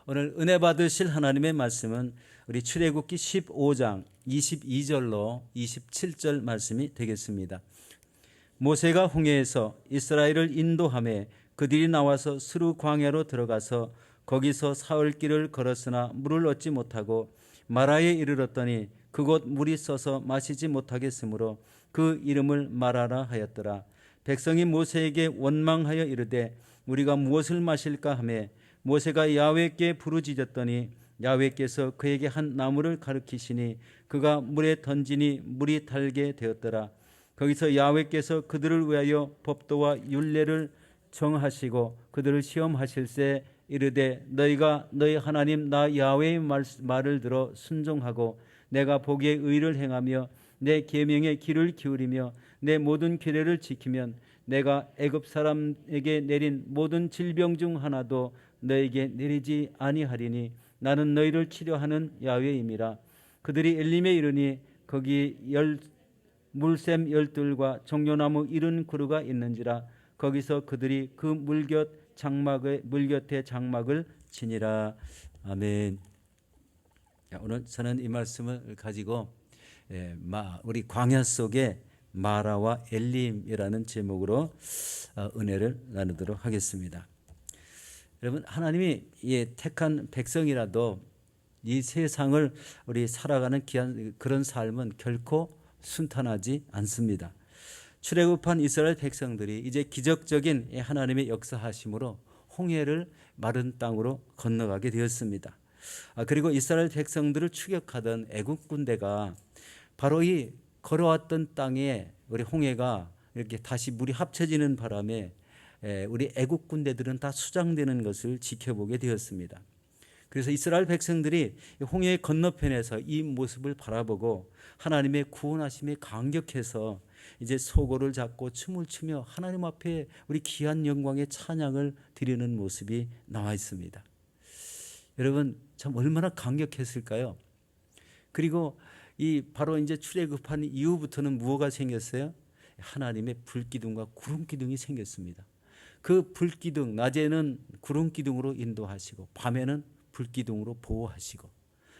오늘 은혜 받으실 하나님의 말씀은 우리 출애굽기 15장 22절로 27절 말씀이 되겠습니다. 모세가 홍해에서 이스라엘을 인도하매 그들이 나와서 스루 광야로 들어가서 거기서 사흘 길을 걸었으나 물을 얻지 못하고 마라에 이르렀더니 그곳 물이 써서 마시지 못하겠으므로 그 이름을 마라라 하였더라. 백성이 모세에게 원망하여 이르되 우리가 무엇을 마실까 하매 모세가 야훼께 부르짖었더니 야훼께서 그에게 한 나무를 가르치시니 그가 물에 던지니 물이 달게 되었더라. 거기서 야훼께서 그들을 위하여 법도와 율례를 정하시고 그들을 시험하실세 이르되 너희가 너희 하나님 나 야훼의 말을 들어 순종하고 내가 보기에 의를 행하며 내 계명에 귀를 기울이며 내 모든 규례를 지키면 내가 애굽 사람에게 내린 모든 질병 중 하나도 너에게 내리지 아니하리니 나는 너희를 치료하는 야훼임이라. 그들이 엘림에 이르니 거기 물샘 12과 종려나무 70그루가 있는지라. 거기서 그들이 그 물곁에 장막을 치니라. 아멘. 오늘 저는 이 말씀을 가지고 우리 광야 속에 마라와 엘림이라는 제목으로 은혜를 나누도록 하겠습니다. 여러분, 하나님이 택한 백성이라도 이 세상을 우리 살아가는 귀한 그런 삶은 결코 순탄하지 않습니다. 출애굽한 이스라엘 백성들이 이제 기적적인 하나님의 역사하심으로 홍해를 마른 땅으로 건너가게 되었습니다. 그리고 이스라엘 백성들을 추격하던 애국 군대가 바로 이 걸어왔던 땅에 우리 홍해가 이렇게 다시 물이 합쳐지는 바람에 우리 애국 군대들은 다 수장되는 것을 지켜보게 되었습니다. 그래서 이스라엘 백성들이 홍해 건너편에서 이 모습을 바라보고 하나님의 구원하심에 감격해서 이제 소고를 잡고 춤을 추며 하나님 앞에 우리 귀한 영광의 찬양을 드리는 모습이 나와 있습니다. 여러분, 참 얼마나 감격했을까요? 그리고 이 바로 이제 출애굽한 이후부터는 무엇가 생겼어요? 하나님의 불기둥과 구름기둥이 생겼습니다. 그 불기둥, 낮에는 구름기둥으로 인도하시고 밤에는 불기둥으로 보호하시고,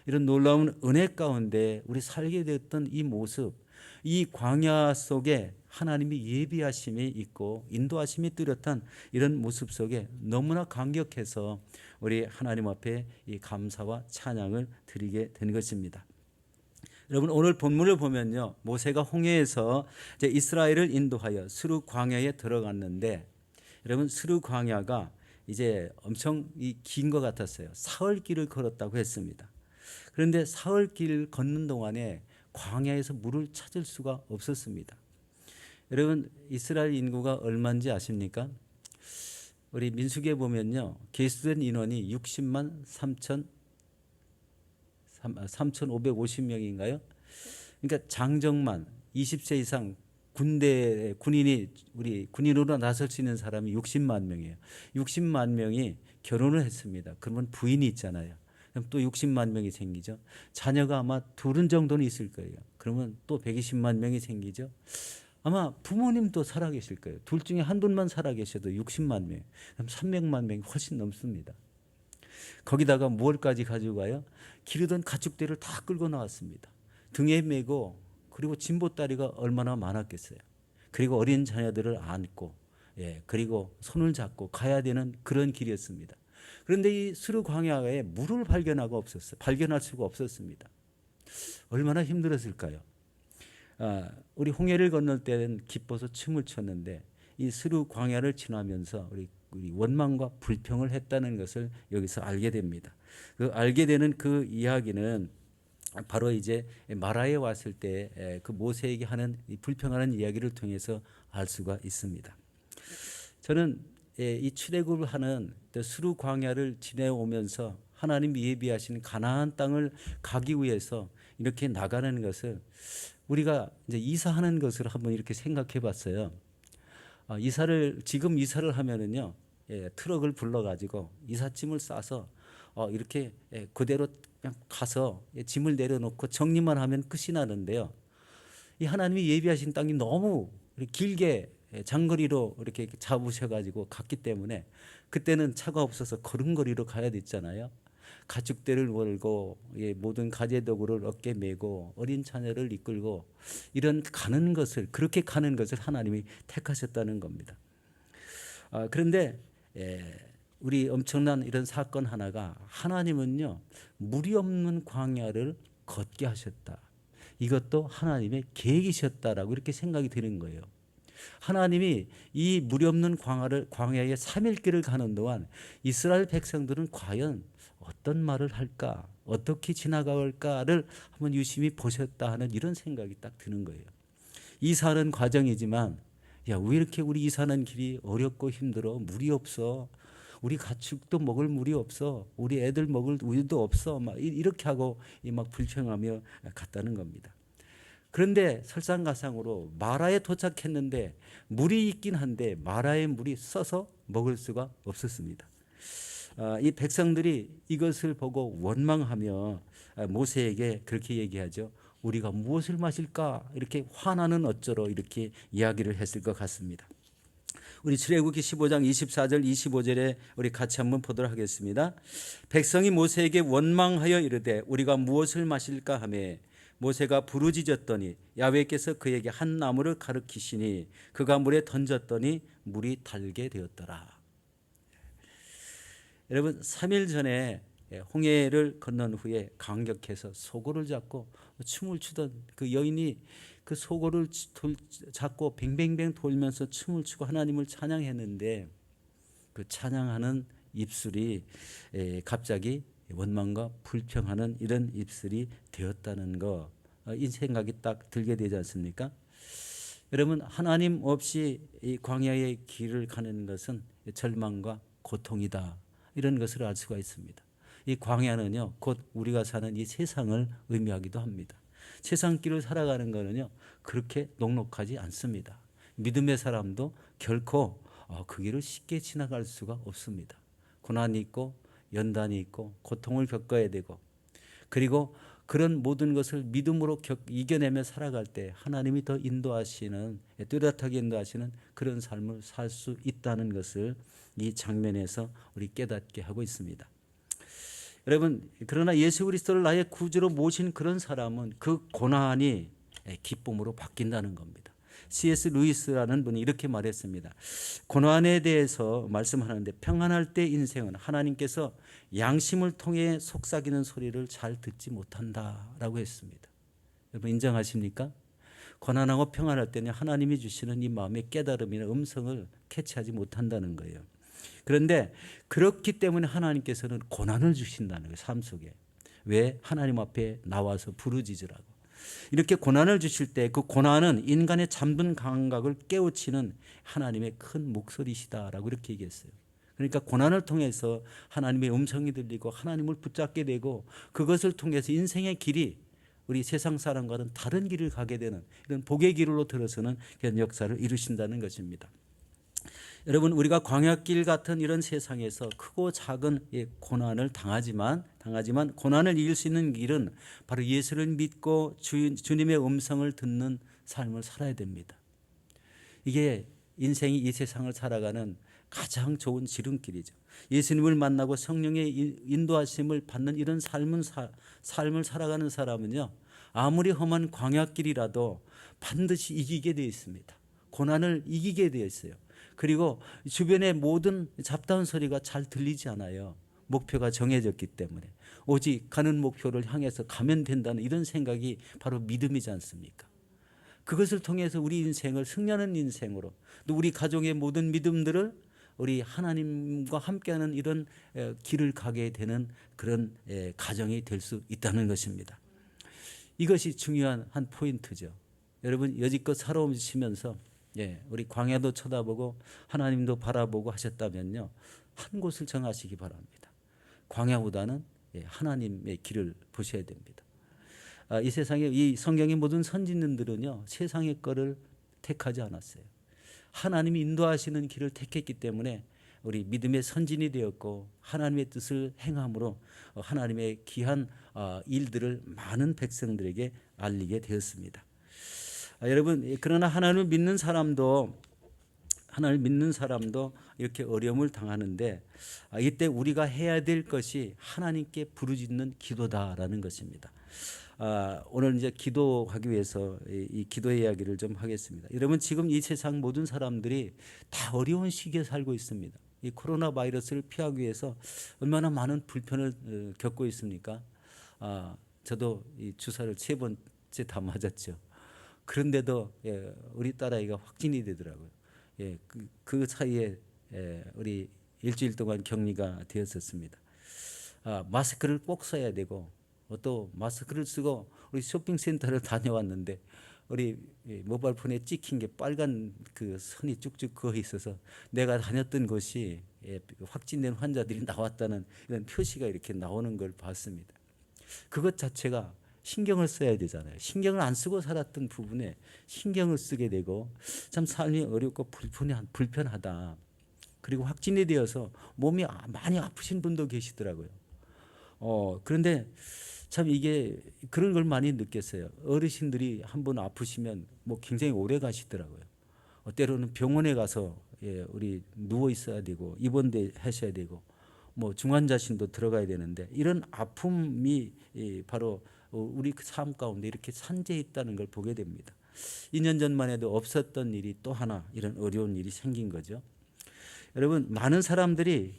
이런 놀라운 은혜 가운데 우리 살게 되었던 이 모습, 이 광야 속에 하나님이 예비하심이 있고 인도하심이 뚜렷한 이런 모습 속에 너무나 감격해서 우리 하나님 앞에 이 감사와 찬양을 드리게 된 것입니다. 여러분, 오늘 본문을 보면요, 모세가 홍해에서 이제 이스라엘을 인도하여 스루 광야에 들어갔는데, 여러분, 스루 광야가 이제 엄청 긴 것 같았어요. 사흘 길을 걸었다고 했습니다. 그런데 사흘 길 걷는 동안에 광야에서 물을 찾을 수가 없었습니다. 여러분, 이스라엘 인구가 얼마인지 아십니까? 우리 민수기에 보면요, 계수된 인원이 60만 3,550명인가요? 그러니까 장정만 20세 이상 군인이 우리 군인으로 나설 수 있는 사람이 60만 명이에요. 60만 명이 결혼을 했습니다. 그러면 부인이 있잖아요. 그럼 또 60만 명이 생기죠. 자녀가 아마 둘은 정도는 있을 거예요. 그러면 또 120만 명이 생기죠. 아마 부모님도 살아계실 거예요. 둘 중에 한 분만 살아계셔도 60만 명, 그럼 300만 명이 훨씬 넘습니다. 거기다가 무엇까지 가지고 가요? 기르던 가축들을 다 끌고 나왔습니다. 등에 메고, 그리고 진보다리가 얼마나 많았겠어요. 그리고 어린 자녀들을 안고, 그리고 손을 잡고 가야 되는 그런 길이었습니다. 그런데 이 스루 광야에 물을 발견할 수가 없었습니다. 얼마나 힘들었을까요? 우리 홍해를 건널 때는 기뻐서 춤을 췄는데 이 스루 광야를 지나면서 우리 원망과 불평을 했다는 것을 여기서 알게 됩니다. 그 알게 되는 그 이야기는 바로 이제 마라에 왔을 때 그 모세에게 하는 불평하는 이야기를 통해서 알 수가 있습니다. 저는 이 출애굽을 하는 스루 광야를 지내오면서 하나님이 예비하신 가나안 땅을 가기 위해서 이렇게 나가는 것을 우리가 이제 이사하는 것을 한번 이렇게 생각해 봤어요. 지금 이사를 하면은요, 트럭을 불러가지고 이삿짐을 싸서 이렇게 그대로 그냥 가서 짐을 내려놓고 정리만 하면 끝이 나는데요. 이 하나님이 예비하신 땅이 너무 길게 장거리로 이렇게 잡으셔가지고 갔기 때문에 그때는 차가 없어서 걸음걸이로 가야 됐잖아요. 가축대를 몰고 모든 가재도구를 어깨 메고 어린 자녀를 이끌고 이런 가는 것을 그렇게 가는 것을 하나님이 택하셨다는 겁니다. 그런데 우리 엄청난 이런 사건 하나가 하나님은요 물이 없는 광야를 걷게 하셨다. 이것도 하나님의 계획이셨다라고 이렇게 생각이 드는 거예요. 하나님이 이 물이 없는 광야의 3일 길을 가는 동안 이스라엘 백성들은 과연 어떤 말을 할까, 어떻게 지나갈까를 한번 유심히 보셨다 하는 이런 생각이 딱 드는 거예요. 이사하는 과정이지만 야, 왜 이렇게 우리 이사하는 길이 어렵고 힘들어? 물이 없어. 우리 가축도 먹을 물이 없어. 우리 애들 먹을 우유도 없어. 막 이렇게 하고 막 불평하며 갔다는 겁니다. 그런데 설상가상으로 마라에 도착했는데 물이 있긴 한데 마라의 물이 써서 먹을 수가 없었습니다. 이 백성들이 이것을 보고 원망하며 모세에게 그렇게 얘기하죠. 우리가 무엇을 마실까? 이렇게 화나는 어쩌로 이렇게 이야기를 했을 것 같습니다. 우리 출애굽기 15장 24절 25절에 우리 같이 한번 보도록 하겠습니다. 백성이 모세에게 원망하여 이르되 우리가 무엇을 마실까 하매 모세가 부르짖었더니 야훼께서 그에게 한 나무를 가르치시니 그가 물에 던졌더니 물이 달게 되었더라. 여러분 3일 전에 홍해를 건넌 후에 감격해서 소고를 잡고 춤을 추던 그 여인이 그 소고를 잡고 뱅뱅뱅 돌면서 춤을 추고 하나님을 찬양했는데 그 찬양하는 입술이 갑자기 원망과 불평하는 이런 입술이 되었다는 거, 이 생각이 딱 들게 되지 않습니까? 여러분 하나님 없이 이 광야의 길을 가는 것은 절망과 고통이다, 이런 것을 알 수가 있습니다. 이 광야는요 곧 우리가 사는 이 세상을 의미하기도 합니다. 세상 길을 살아가는 것은요 그렇게 녹록하지 않습니다. 믿음의 사람도 결코 그 길을 쉽게 지나갈 수가 없습니다. 고난이 있고 연단이 있고 고통을 겪어야 되고, 그리고 그런 모든 것을 믿음으로 이겨내며 살아갈 때 하나님이 더 인도하시는, 뚜렷하게 인도하시는 그런 삶을 살 수 있다는 것을 이 장면에서 우리 깨닫게 하고 있습니다. 여러분 그러나 예수 그리스도를 나의 구주로 모신 그런 사람은 그 고난이 기쁨으로 바뀐다는 겁니다. C.S. 루이스라는 분이 이렇게 말했습니다. 고난에 대해서 말씀하는데 평안할 때 인생은 하나님께서 양심을 통해 속삭이는 소리를 잘 듣지 못한다라고 했습니다. 여러분 인정하십니까? 고난하고 평안할 때는 하나님이 주시는 이 마음의 깨달음이나 음성을 캐치하지 못한다는 거예요. 그런데 그렇기 때문에 하나님께서는 고난을 주신다는 거예요. 삶 속에. 왜? 하나님 앞에 나와서 부르짖으라고. 이렇게 고난을 주실 때 그 고난은 인간의 잠든 감각을 깨우치는 하나님의 큰 목소리시다라고 이렇게 얘기했어요. 그러니까 고난을 통해서 하나님의 음성이 들리고 하나님을 붙잡게 되고 그것을 통해서 인생의 길이 우리 세상 사람과는 다른 길을 가게 되는 이런 복의 길로 들어서는 그런 역사를 이루신다는 것입니다. 여러분 우리가 광야길 같은 이런 세상에서 크고 작은 고난을 당하지만 고난을 이길 수 있는 길은 바로 예수를 믿고 주님의 음성을 듣는 삶을 살아야 됩니다. 이게 인생이 이 세상을 살아가는 가장 좋은 지름길이죠. 예수님을 만나고 성령의 인도하심을 받는 이런 삶을 살아가는 사람은요 아무리 험한 광야길이라도 반드시 이기게 되어 있습니다. 고난을 이기게 되어 있어요. 그리고 주변의 모든 잡다운 소리가 잘 들리지 않아요. 목표가 정해졌기 때문에 오직 가는 목표를 향해서 가면 된다는 이런 생각이 바로 믿음이지 않습니까? 그것을 통해서 우리 인생을 승리하는 인생으로, 또 우리 가족의 모든 믿음들을 우리 하나님과 함께하는 이런 길을 가게 되는 그런 가정이 될 수 있다는 것입니다. 이것이 중요한 한 포인트죠. 여러분 여지껏 살아오시면서 우리 광야도 쳐다보고 하나님도 바라보고 하셨다면요 한 곳을 정하시기 바랍니다. 광야보다는 하나님의 길을 보셔야 됩니다. 이 세상에 이 성경의 모든 선지자들은요 세상의 거를 택하지 않았어요. 하나님이 인도하시는 길을 택했기 때문에 우리 믿음의 선진이 되었고 하나님의 뜻을 행함으로 하나님의 귀한 일들을 많은 백성들에게 알리게 되었습니다. 여러분 그러나 하나님을 믿는 사람도 하나님을 믿는 사람도 이렇게 어려움을 당하는데 이때 우리가 해야 될 것이 하나님께 부르짖는 기도다라는 것입니다. 오늘 이제 기도하기 위해서 이 기도의 이야기를 좀 하겠습니다. 여러분 지금 이 세상 모든 사람들이 다 어려운 시기에 살고 있습니다. 이 코로나 바이러스를 피하기 위해서 얼마나 많은 불편을 겪고 있습니까? 저도 이 주사를 3번째 다 맞았죠. 그런데도 우리 딸아이가 확진이 되더라고요. 그 사이에 우리 일주일 동안 격리가 되었었습니다. 마스크를 꼭 써야 되고 또 마스크를 쓰고 우리 쇼핑센터를 다녀왔는데 우리 모바일폰에 찍힌 게 빨간 그 선이 쭉쭉 그어 있어서 내가 다녔던 곳이 확진된 환자들이 나왔다는 이런 표시가 이렇게 나오는 걸 봤습니다. 그것 자체가 신경을 써야 되잖아요. 신경을 안 쓰고 살았던 부분에 신경을 쓰게 되고 참 삶이 어렵고 불편하다. 그리고 확진이 되어서 몸이 많이 아프신 분도 계시더라고요. 그런데 참 이게 그런 걸 많이 느꼈어요. 어르신들이 한번 아프시면 뭐 굉장히 오래 가시더라고요. 때로는 병원에 가서 우리 누워 있어야 되고 입원돼 하셔야 되고 뭐 중환자실도 들어가야 되는데 이런 아픔이 바로 우리 삶 가운데 이렇게 산재해 있다는 걸 보게 됩니다. 2년 전만 해도 없었던 일이 또 하나 이런 어려운 일이 생긴 거죠. 여러분 많은 사람들이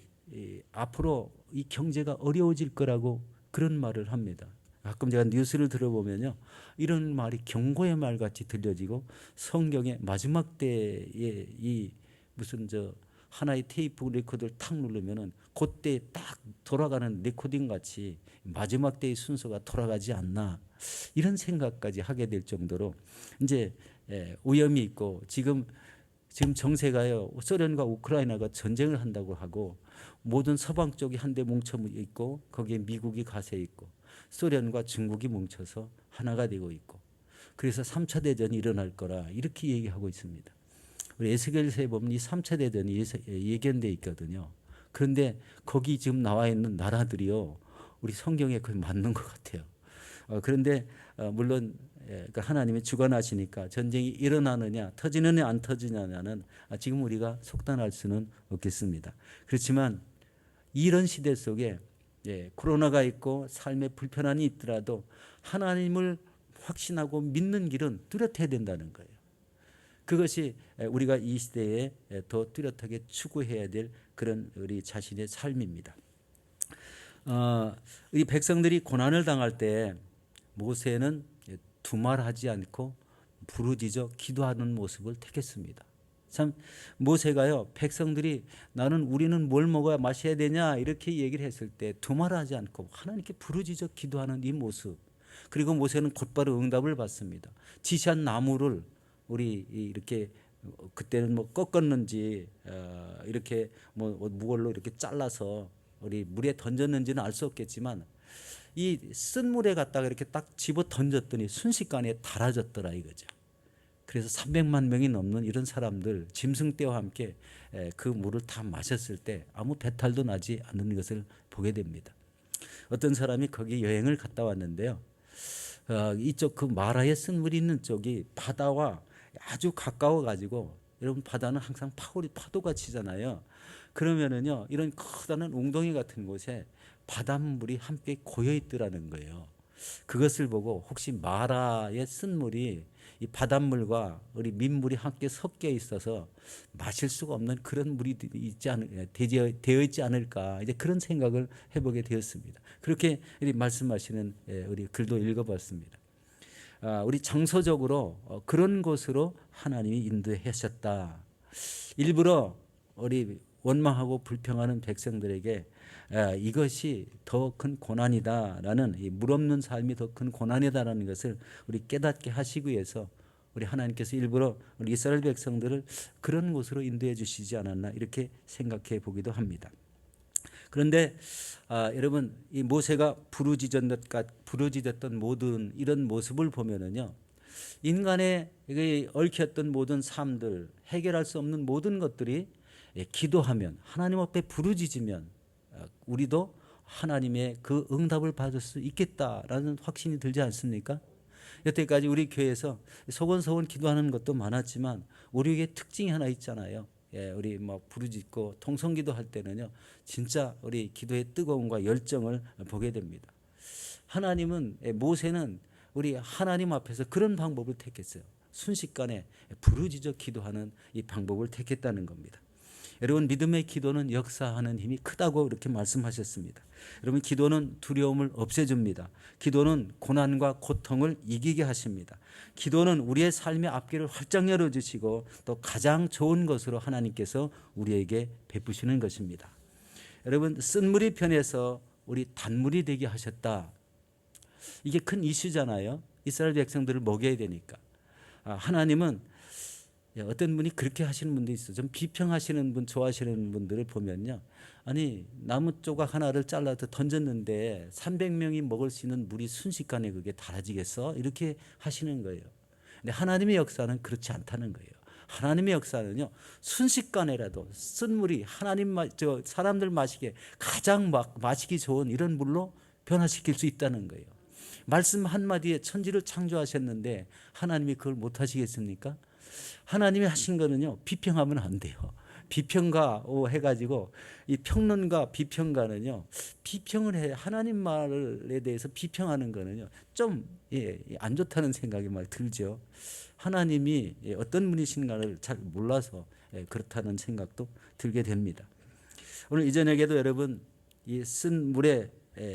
앞으로 이 경제가 어려워질 거라고 그런 말을 합니다. 가끔 제가 뉴스를 들어보면요, 이런 말이 경고의 말 같이 들려지고 성경의 마지막 때에 이 무슨 하나의 테이프 레코더를 탁 누르면은 그때 딱 돌아가는 레코딩 같이 마지막 때의 순서가 돌아가지 않나 이런 생각까지 하게 될 정도로 이제 오염이 있고 지금 정세가요, 소련과 우크라이나가 전쟁을 한다고 하고 모든 서방 쪽이 한데 뭉쳐 있고 거기에 미국이 가세 있고 소련과 중국이 뭉쳐서 하나가 되고 있고 그래서 3차 대전이 일어날 거라 이렇게 얘기하고 있습니다. 우리 에스겔서에 보면 이 3차 대전이 예견돼 있거든요. 그런데 거기 지금 나와 있는 나라들이요, 우리 성경에 거의 맞는 것 같아요. 그런데 물론 그러니까 하나님이 주관하시니까 전쟁이 일어나느냐 터지느냐 안 터지느냐는 지금 우리가 속단할 수는 없겠습니다. 그렇지만 이런 시대 속에 코로나가 있고 삶의 불편함이 있더라도 하나님을 확신하고 믿는 길은 뚜렷해야 된다는 거예요. 그것이 우리가 이 시대에 더 뚜렷하게 추구해야 될 그런 우리 자신의 삶입니다. 이 백성들이 고난을 당할 때 모세는 두말하지 않고 부르짖어 기도하는 모습을 택했습니다. 참 모세가요, 백성들이 우리는 뭘 먹어야 마셔야 되냐 이렇게 얘기를 했을 때 두말하지 않고 하나님께 부르짖어 기도하는 이 모습, 그리고 모세는 곧바로 응답을 받습니다. 지시한 나무를 우리 이렇게 그때는 뭐 꺾었는지 이렇게 뭐 무걸로 이렇게 잘라서 우리 물에 던졌는지는 알 수 없겠지만 이 쓴 물에 갖다가 이렇게 딱 집어 던졌더니 순식간에 달아졌더라 이거죠. 그래서 300만 명이 넘는 이런 사람들 짐승떼와 함께 그 물을 다 마셨을 때 아무 배탈도 나지 않는 것을 보게 됩니다. 어떤 사람이 거기 여행을 갔다 왔는데요, 이쪽 그 마라의 쓴 물이 있는 쪽이 바다와 아주 가까워 가지고, 여러분 바다는 항상 파도가 치잖아요. 그러면은요, 이런 커다란 웅덩이 같은 곳에 바닷물이 함께 고여 있더라는 거예요. 그것을 보고 혹시 마라의 쓴물이 이 바닷물과 우리 민물이 함께 섞여 있어서 마실 수가 없는 그런 물이 되어 있지 않을까, 이제 그런 생각을 해보게 되었습니다. 그렇게 말씀하시는 우리 글도 읽어봤습니다. 우리 정서적으로 그런 곳으로 하나님이 인도하셨다. 일부러 우리 원망하고 불평하는 백성들에게 이것이 더 큰 고난이다라는, 물 없는 삶이 더 큰 고난이다라는 것을 우리 깨닫게 하시기 위해서 우리 하나님께서 일부러 우리 이스라엘 백성들을 그런 곳으로 인도해 주시지 않았나 이렇게 생각해 보기도 합니다. 그런데 여러분, 이 모세가 부르짖었던 모든 이런 모습을 보면은요, 인간의 얽혔던 모든 삶들, 해결할 수 없는 모든 것들이 기도하면, 하나님 앞에 부르짖으면 우리도 하나님의 그 응답을 받을 수 있겠다라는 확신이 들지 않습니까? 여태까지 우리 교회에서 소곤소곤 기도하는 것도 많았지만 우리에게 특징이 하나 있잖아요. 우리 뭐 부르짖고 통성기도 할 때는요, 진짜 우리 기도의 뜨거움과 열정을 보게 됩니다. 하나님은 모세는 우리 하나님 앞에서 그런 방법을 택했어요. 순식간에 부르짖어 기도하는 이 방법을 택했다는 겁니다. 여러분, 믿음의 기도는 역사하는 힘이 크다고 이렇게 말씀하셨습니다. 여러분, 기도는 두려움을 없애줍니다. 기도는 고난과 고통을 이기게 하십니다. 기도는 우리의 삶의 앞길을 활짝 열어주시고 또 가장 좋은 것으로 하나님께서 우리에게 베푸시는 것입니다. 여러분, 쓴 물이 변해서 우리 단물이 되게 하셨다. 이게 큰 이슈잖아요. 이스라엘 백성들을 먹여야 되니까. 하나님은 어떤 분이 그렇게 하시는 분도 있어요. 좀 비평하시는 분, 좋아하시는 분들을 보면요, 아니 나무 조각 하나를 잘라서 던졌는데 300명이 먹을 수 있는 물이 순식간에 그게 달아지겠어? 이렇게 하시는 거예요. 근데 하나님의 역사는 그렇지 않다는 거예요. 하나님의 역사는요, 순식간에라도 쓴 물이 사람들 마시기에 가장 마시기 좋은 이런 물로 변화시킬 수 있다는 거예요. 말씀 한마디에 천지를 창조하셨는데 하나님이 그걸 못 하시겠습니까? 하나님이 하신 거는요, 비평하면 안 돼요. 비평가 해가지고 이 평론가 비평가는요, 비평을 해. 하나님 말에 대해서 비평하는 거는요, 좀 안 좋다는 생각이 막 들죠. 하나님이 어떤 분이신가를 잘 몰라서 그렇다는 생각도 들게 됩니다. 오늘 이 저녁에도 여러분, 이 쓴 물에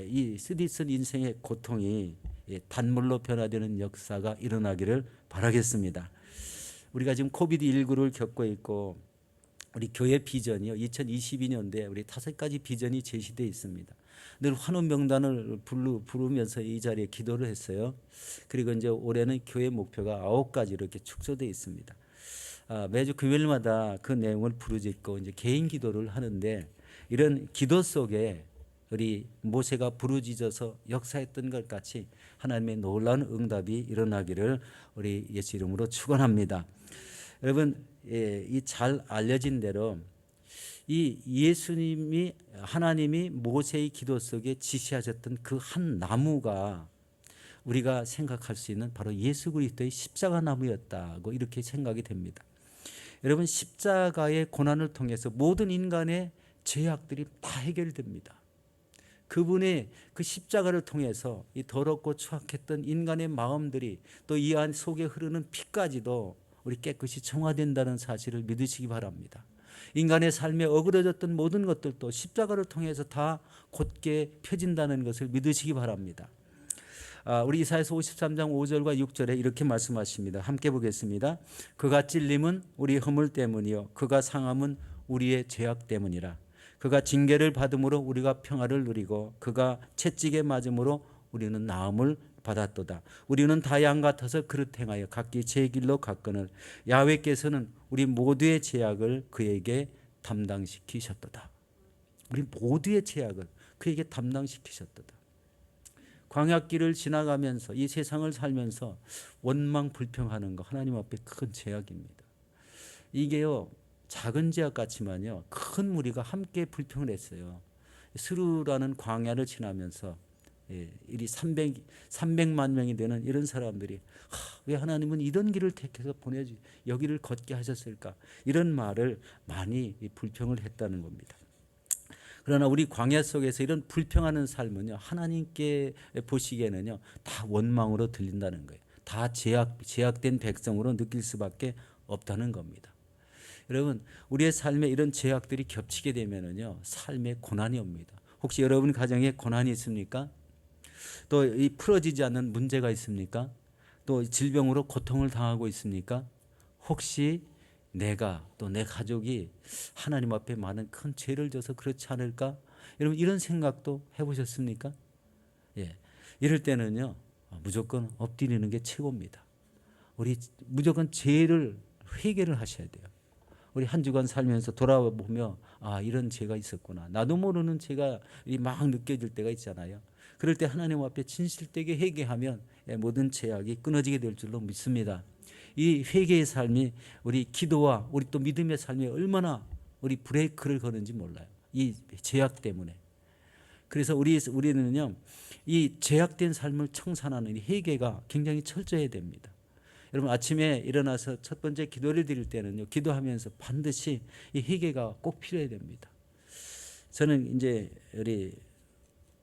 이 쓰디쓴 인생의 고통이 단물로 변화되는 역사가 일어나기를 바라겠습니다. 우리가 지금 코비드19를 겪고 있고 우리 교회 비전이요, 2022년도에 우리 5가지 비전이 제시되어 있습니다. 늘 환원 명단을 부르면서 이 자리에 기도를 했어요. 그리고 이제 올해는 교회 목표가 9가지 이렇게 축소되어 있습니다. 매주 금요일마다 그 내용을 부르짖고 이제 개인 기도를 하는데, 이런 기도 속에 우리 모세가 부르짖어서 역사했던 것 같이 하나님의 놀라운 응답이 일어나기를 우리 예수 이름으로 축원합니다. 여러분, 이 잘 알려진 대로 이 예수님이, 하나님이 모세의 기도 속에 지시하셨던 그 한 나무가 우리가 생각할 수 있는 바로 예수 그리스도의 십자가 나무였다고 이렇게 생각이 됩니다. 여러분, 십자가의 고난을 통해서 모든 인간의 죄악들이 다 해결됩니다. 그분의 그 십자가를 통해서 이 더럽고 추악했던 인간의 마음들이 또 이 안 속에 흐르는 피까지도 우리 깨끗이 정화된다는 사실을 믿으시기 바랍니다. 인간의 삶에 어그러졌던 모든 것들도 십자가를 통해서 다 곧게 펴진다는 것을 믿으시기 바랍니다. 우리 이사야서 53장 5절과 6절에 이렇게 말씀하십니다. 함께 보겠습니다. 그가 찔림은 우리 허물 때문이요 그가 상함은 우리의 죄악 때문이라. 그가 징계를 받음으로 우리가 평화를 누리고 그가 채찍에 맞음으로 우리는 나음을 받았도다. 우리는 다 양 같아서 그릇 행하여 각기 제 길로 갔거늘 야훼께서는 우리 모두의 죄악을 그에게 담당시키셨도다. 우리 모두의 죄악을 그에게 담당시키셨도다. 광야길을 지나가면서 이 세상을 살면서 원망 불평하는 거 하나님 앞에 큰 죄악입니다. 이게요, 작은 죄악 같지만요, 큰 무리가 함께 불평을 했어요. 스루라는 광야를 지나면서 이리 300만 명이 되는 이런 사람들이 왜 하나님은 이런 길을 택해서 여기를 걷게 하셨을까, 이런 말을 많이 불평을 했다는 겁니다. 그러나 우리 광야 속에서 이런 불평하는 삶은요, 하나님께 보시기에는요, 다 원망으로 들린다는 거예요. 다 죄악된 백성으로 느낄 수밖에 없다는 겁니다. 여러분, 우리의 삶에 이런 죄악들이 겹치게 되면은요, 삶에 고난이 옵니다. 혹시 여러분 가정에 고난이 있습니까? 또 이 풀어지지 않는 문제가 있습니까? 또 질병으로 고통을 당하고 있습니까? 혹시 내가 또 내 가족이 하나님 앞에 많은 큰 죄를 져서 그렇지 않을까? 여러분, 이런 생각도 해보셨습니까? 이럴 때는요, 무조건 엎드리는 게 최고입니다. 우리 무조건 죄를 회개를 하셔야 돼요. 우리 한 주간 살면서 돌아보며 이런 죄가 있었구나. 나도 모르는 죄가 막 느껴질 때가 있잖아요. 그럴 때 하나님 앞에 진실되게 회개하면 모든 죄악이 끊어지게 될 줄로 믿습니다. 이 회개의 삶이 우리 기도와 우리 또 믿음의 삶에 얼마나 우리 브레이크를 거는지 몰라요. 이 죄악 때문에. 그래서 우리는요, 이 죄악된 삶을 청산하는 이 회개가 굉장히 철저해야 됩니다. 여러분 아침에 일어나서 첫 번째 기도를 드릴 때는요, 기도하면서 반드시 이 회개가 꼭 필요해야 됩니다. 저는 이제 우리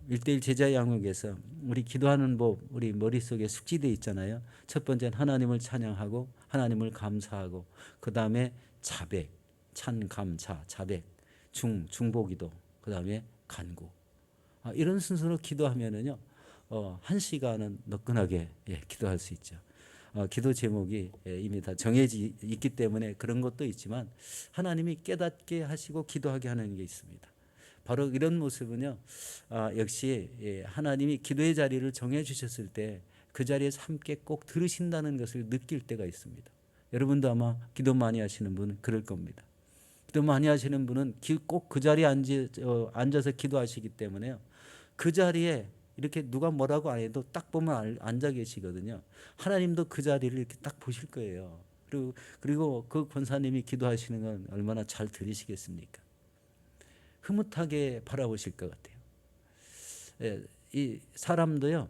1:1 제자 양육에서 우리 기도하는 법 우리 머릿속에 숙지되어 있잖아요. 첫 번째는 하나님을 찬양하고 하나님을 감사하고, 그 다음에 자백, 찬감차, 자백, 중보기도, 그 다음에 간구. 이런 순서로 기도하면은요, 1시간은 너끈하게 기도할 수 있죠. 기도 제목이 이미 다 정해져 있기 때문에 그런 것도 있지만, 하나님이 깨닫게 하시고 기도하게 하는 게 있습니다. 바로 이런 모습은요, 역시 하나님이 기도의 자리를 정해 주셨을 때 그 자리에서 함께 꼭 들으신다는 것을 느낄 때가 있습니다. 여러분도 아마 기도 많이 하시는 분은 그럴 겁니다. 기도 많이 하시는 분은 꼭 그 자리에 앉아서 기도하시기 때문에요, 그 자리에 이렇게 누가 뭐라고 안 해도 딱 보면 앉아 계시거든요. 하나님도 그 자리를 이렇게 딱 보실 거예요. 그리고 그 권사님이 기도하시는 건 얼마나 잘 들으시겠습니까? 흐뭇하게 바라보실 것 같아요. 이 사람도요,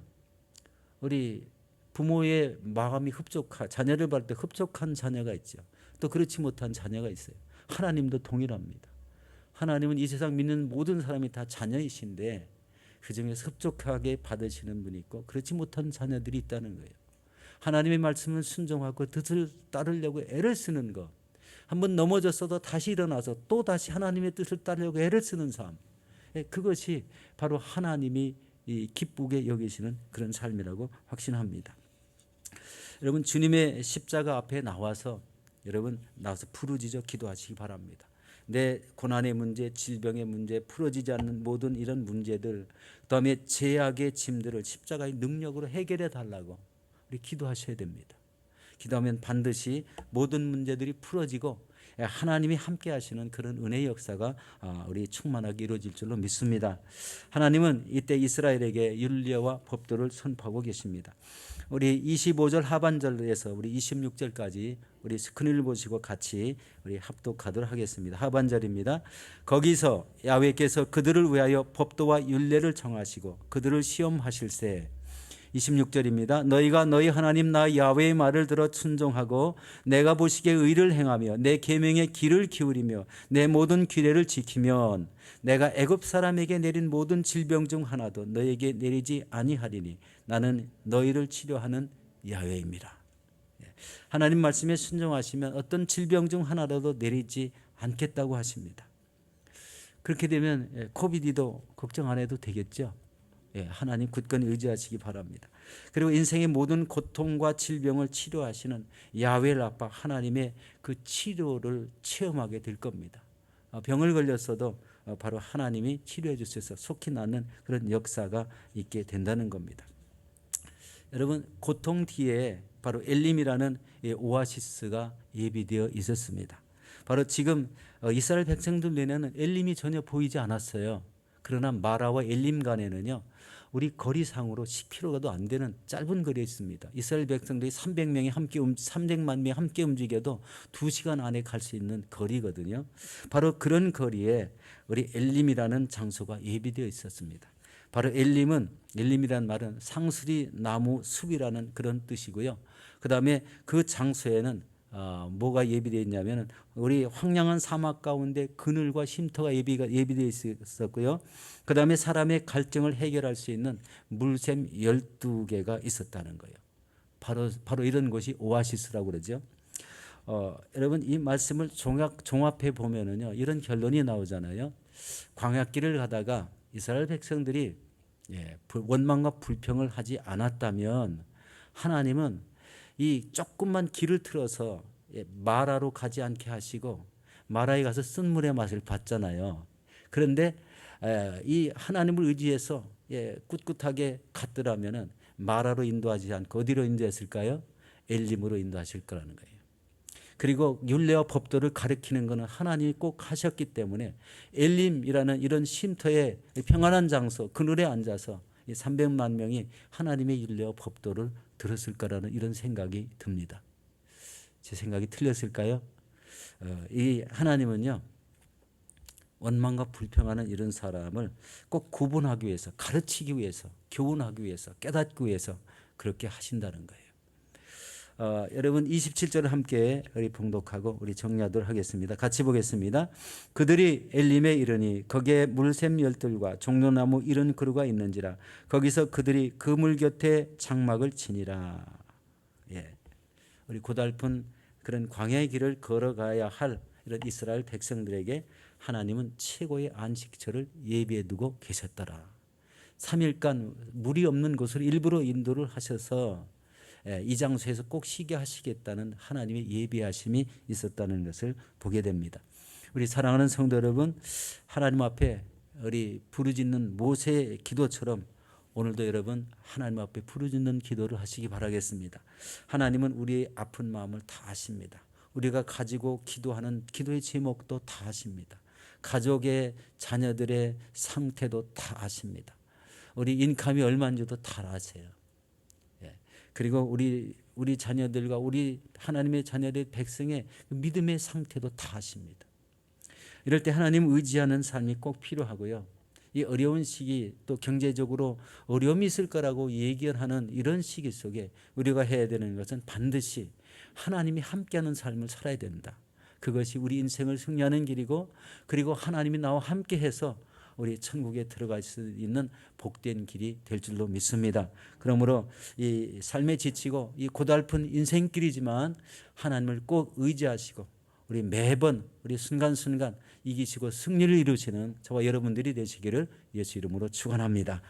우리 부모의 마음이 자녀를 볼 때 흡족한 자녀가 있죠. 또 그렇지 못한 자녀가 있어요. 하나님도 동일합니다. 하나님은 이 세상 믿는 모든 사람이 다 자녀이신데, 그중에서 흡족하게 받으시는 분이 있고 그렇지 못한 자녀들이 있다는 거예요. 하나님의 말씀을 순종하고 뜻을 따르려고 애를 쓰는 것, 한번 넘어졌어도 다시 일어나서 또 다시 하나님의 뜻을 따르려고 애를 쓰는 삶, 그것이 바로 하나님이 기쁘게 여기시는 그런 삶이라고 확신합니다. 여러분, 주님의 십자가 앞에 나와서 부르짖어 기도하시기 바랍니다. 내 고난의 문제, 질병의 문제, 풀어지지 않는 모든 이런 문제들, 그다음에 죄악의 짐들을 십자가의 능력으로 해결해 달라고 우리 기도하셔야 됩니다. 기도하면 반드시 모든 문제들이 풀어지고 하나님이 함께 하시는 그런 은혜의 역사가 우리 충만하게 이루어질 줄로 믿습니다. 하나님은 이때 이스라엘에게 율례와 법도를 선포하고 계십니다. 우리 25절 하반절에서 우리 26절까지 우리 스크린을 보시고 같이 우리 합독하도록 하겠습니다. 하반절입니다. 거기서 야훼께서 그들을 위하여 법도와 율례를 정하시고 그들을 시험하실세. 26절입니다. 너희가 너희 하나님 나 야훼의 말을 들어 순종하고 내가 보시기에 의를 행하며 내 계명에 귀를 기울이며 내 모든 규례를 지키면 내가 애굽 사람에게 내린 모든 질병 중 하나도 너희에게 내리지 아니하리니 나는 너희를 치료하는 야훼입니다. 하나님 말씀에 순종하시면 어떤 질병 중 하나라도 내리지 않겠다고 하십니다. 그렇게 되면 코비드도 걱정 안 해도 되겠죠. 하나님 굳건히 의지하시기 바랍니다. 그리고 인생의 모든 고통과 질병을 치료하시는 야훼 라파 하나님의 그 치료를 체험하게 될 겁니다. 병을 걸렸어도 바로 하나님이 치료해 주셔서 속히 낫는 그런 역사가 있게 된다는 겁니다. 여러분, 고통 뒤에 바로 엘림이라는 오아시스가 예비되어 있었습니다. 바로 지금 이스라엘 백성들 눈에는 엘림이 전혀 보이지 않았어요. 그러나 마라와 엘림 간에는요, 우리 거리상으로 10km가도 안 되는 짧은 거리에 있습니다. 이스라엘 백성들이 300만 명이 함께 움직여도 2시간 안에 갈 수 있는 거리거든요. 바로 그런 거리에 우리 엘림이라는 장소가 예비되어 있었습니다. 바로 엘림이란 말은 상수리 나무 숲이라는 그런 뜻이고요. 그 다음에 그 장소에는 뭐가 예비되어 있냐면 우리 황량한 사막 가운데 그늘과 쉼터가 예비되어 있었고요. 그 다음에 사람의 갈증을 해결할 수 있는 물샘 12개가 있었다는 거예요. 바로 이런 것이 오아시스라고 그러죠. 여러분, 이 말씀을 종합해 보면은요, 이런 결론이 나오잖아요. 광야길을 가다가 이스라엘 백성들이 원망과 불평을 하지 않았다면 하나님은 이 조금만 길을 틀어서 마라로 가지 않게 하시고 마라에 가서 쓴물의 맛을 봤잖아요. 그런데 이 하나님을 의지해서 꿋꿋하게 갔더라면은 마라로 인도하지 않고 어디로 인도했을까요? 엘림으로 인도하실 거라는 거예요. 그리고 율례와 법도를 가르치는 것은 하나님이 꼭 하셨기 때문에 엘림이라는 이런 쉼터의 평안한 장소, 그늘에 앉아서 300만 명이 하나님의 율례와 법도를 들었을 거라는 이런 생각이 듭니다. 제 생각이 틀렸을까요? 이 하나님은요, 원망과 불평하는 이런 사람을 꼭 구분하기 위해서, 가르치기 위해서, 교훈하기 위해서, 깨닫기 위해서 그렇게 하신다는 거예요. 여러분 27절을 함께 우리 봉독하고 우리 정리하도록 하겠습니다. 같이 보겠습니다. 그들이 엘림에 이르니 거기에 물샘 열들과 종려나무 이른 그루가 있는지라 거기서 그들이 그 물 곁에 장막을 치니라. 예. 우리 고달픈 그런 광야의 길을 걸어가야 할 이런 이스라엘 백성들에게 하나님은 최고의 안식처를 예비해 두고 계셨더라. 3일간 물이 없는 곳을 일부러 인도를 하셔서 이 장소에서 꼭 쉬게 하시겠다는 하나님의 예비하심이 있었다는 것을 보게 됩니다. 우리 사랑하는 성도 여러분, 하나님 앞에 우리 부르짖는 모세의 기도처럼 오늘도 여러분 하나님 앞에 부르짖는 기도를 하시기 바라겠습니다. 하나님은 우리의 아픈 마음을 다 아십니다. 우리가 가지고 기도하는 기도의 제목도 다 아십니다. 가족의 자녀들의 상태도 다 아십니다. 우리 인감이 얼마인지도 다 아세요. 그리고 우리 자녀들과 우리 하나님의 자녀들 백성의 믿음의 상태도 다 아십니다. 이럴 때 하나님 의지하는 삶이 꼭 필요하고요. 이 어려운 시기 또 경제적으로 어려움이 있을 거라고 예견하는 이런 시기 속에 우리가 해야 되는 것은 반드시 하나님이 함께하는 삶을 살아야 된다. 그것이 우리 인생을 승리하는 길이고 그리고 하나님이 나와 함께해서 우리 천국에 들어갈 수 있는 복된 길이 될 줄로 믿습니다. 그러므로 이 삶에 지치고 이 고달픈 인생길이지만 하나님을 꼭 의지하시고 우리 매번 우리 순간순간 이기시고 승리를 이루시는 저와 여러분들이 되시기를 예수 이름으로 축원합니다.